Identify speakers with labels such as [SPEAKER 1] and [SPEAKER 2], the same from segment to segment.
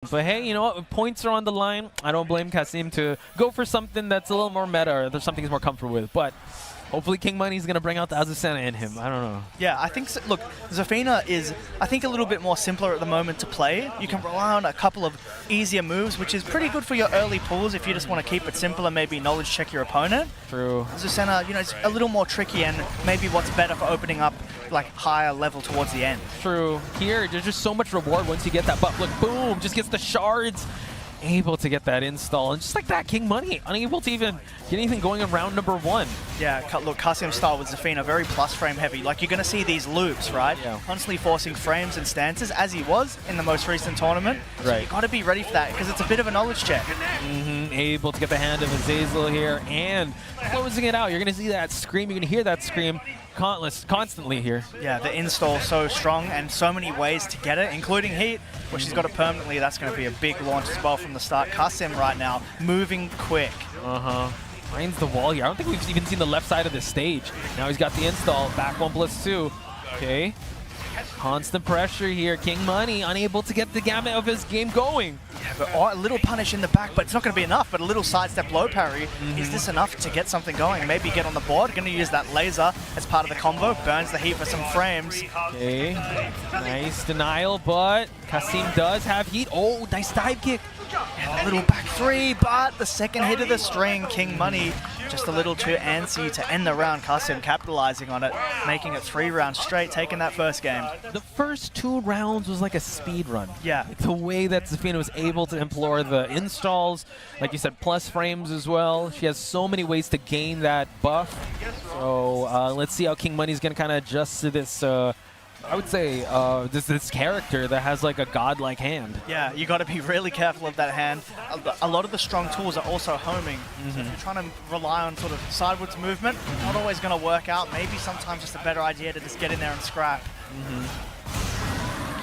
[SPEAKER 1] But hey, you know what? If points are on the line, I don't blame Qasim to go for something that's a little more meta or there's something he's more comfortable with. But hopefully KingMoney is going to bring out the Zafina in him. I don't know.
[SPEAKER 2] Yeah, I think, so. Look, Zafina is, I think, a little bit more simpler at the moment to play. You can rely on a couple of easier moves, which is pretty good for your early pulls if you just want to keep it simple and maybe knowledge check your opponent.
[SPEAKER 1] True.
[SPEAKER 2] Zafina, you know, it's a little more tricky and maybe what's better for opening up like higher level towards the end.
[SPEAKER 1] True. Here, there's just so much reward once you get that buff. Look, boom, just gets the shards. Able to get that install, and just like that, KingMoney unable to even get anything going in round number 1.
[SPEAKER 2] Yeah, look, Qasim's style with Zafina, very plus frame heavy. Like, you're going to see these loops, right? Yeah. Constantly forcing frames and stances, as he was in the most recent tournament. Right. So you got to be ready for that, because it's a bit of a knowledge check.
[SPEAKER 1] Able to get the hand of Azazel here, and closing it out. You're going to see that scream, you're going to hear that scream constantly here.
[SPEAKER 2] Yeah, the install so strong and so many ways to get it, including heat, where she's got it permanently. That's going to be a big launch as well from the start. Qasim right now, moving quick.
[SPEAKER 1] Finds the wall here. I don't think we've even seen the left side of the stage. Now he's got the install, back 1+2. Okay. Constant pressure here. KingMoney unable to get the gamut of his game going.
[SPEAKER 2] Yeah, but a little punish in the back, but it's not going to be enough. But a little sidestep low parry. Is this enough to get something going? Maybe get on the board. Going to use that laser as part of the combo. Burns the heat for some frames.
[SPEAKER 1] Okay. Nice denial, but Qasim does have heat. Oh, nice dive kick.
[SPEAKER 2] Yeah, a little back 3, but the second hit of the string, KingMoney just a little too antsy to end the round. Qasim capitalizing on it, making it 3 rounds straight, taking that first game.
[SPEAKER 1] The first 2 rounds was like a speed run.
[SPEAKER 2] Yeah.
[SPEAKER 1] The way that Zafina was able to implore the installs, like you said, plus frames as well. She has so many ways to gain that buff. So let's see how KingMoney's going to kind of adjust to this I would say this character that has like a godlike hand.
[SPEAKER 2] Yeah, you got to be really careful of that hand. A lot of the strong tools are also homing. So if you're trying to rely on sort of sidewards movement, not always going to work out. Maybe sometimes just a better idea to just get in there and scrap.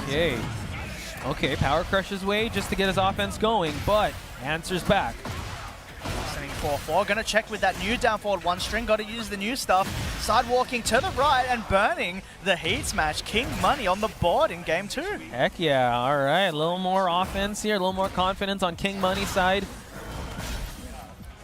[SPEAKER 1] Okay. Okay, power crush his way just to get his offense going, but answers back.
[SPEAKER 2] Sending 4-4, gonna check with that new down forward 1 string, gotta use the new stuff. Sidewalking to the right and burning the heat smash. KingMoney on the board in game 2.
[SPEAKER 1] Heck yeah, all right, a little more offense here, a little more confidence on KingMoney's side.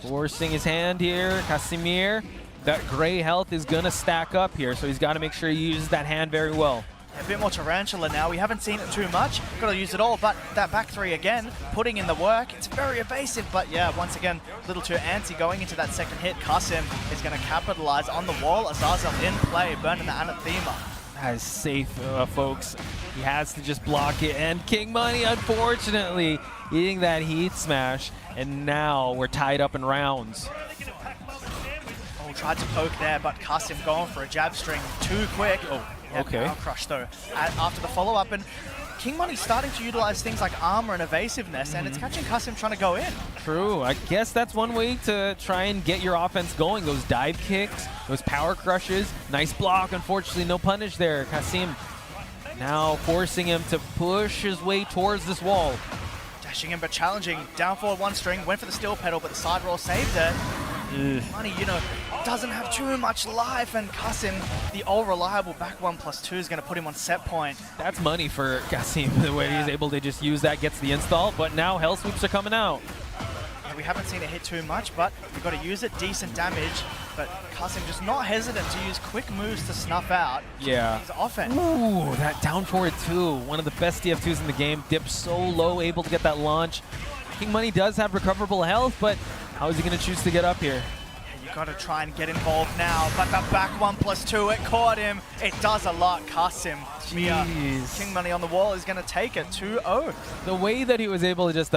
[SPEAKER 1] Forcing his hand here, Qasim. That gray health is gonna stack up here, so he's gotta make sure he uses that hand very well.
[SPEAKER 2] A bit more tarantula now. We haven't seen it too much. Got to use it all, but that back 3 again, putting in the work. It's very evasive, but yeah, once again, a little too antsy going into that second hit. Qasim is going to capitalize on the wall. Azazel in play, burning the anathema.
[SPEAKER 1] That is safe, folks. He has to just block it, and KingMoney, unfortunately, eating that heat smash, and now we're tied up in rounds.
[SPEAKER 2] Oh, tried to poke there, but Qasim going for a jab string too quick. Oh.
[SPEAKER 1] Okay.
[SPEAKER 2] Power crush though after the follow-up, and KingMoney's starting to utilize things like armor and evasiveness, and it's catching Qasim trying to go in.
[SPEAKER 1] True. I guess that's one way to try and get your offense going. Those dive kicks, those power crushes. Nice block. Unfortunately, no punish there. Qasim now forcing him to push his way towards this wall.
[SPEAKER 2] Dashing in but challenging. Down forward 1 string, went for the steel pedal, but the side roll saved it. KingMoney, you know, doesn't have too much life, and Qasim, the all-reliable back 1+2 is going to put him on set point.
[SPEAKER 1] That's money for Qasim, the way he's able to just use that, gets the install, but now hell sweeps are coming out.
[SPEAKER 2] Yeah, we haven't seen it hit too much, but you've got to use it, decent damage, but Qasim just not hesitant to use quick moves to snuff out his offense.
[SPEAKER 1] Ooh, that down forward 2, one of the best DF2s in the game, dips so low, able to get that launch. KingMoney does have recoverable health, but how is he going to choose to get up here?
[SPEAKER 2] Yeah, you got to try and get involved now, but the back 1+2, it caught him. It does a lot. Qasim, KingMoney on the wall is going to take it 2-0.
[SPEAKER 1] The way that he was able to just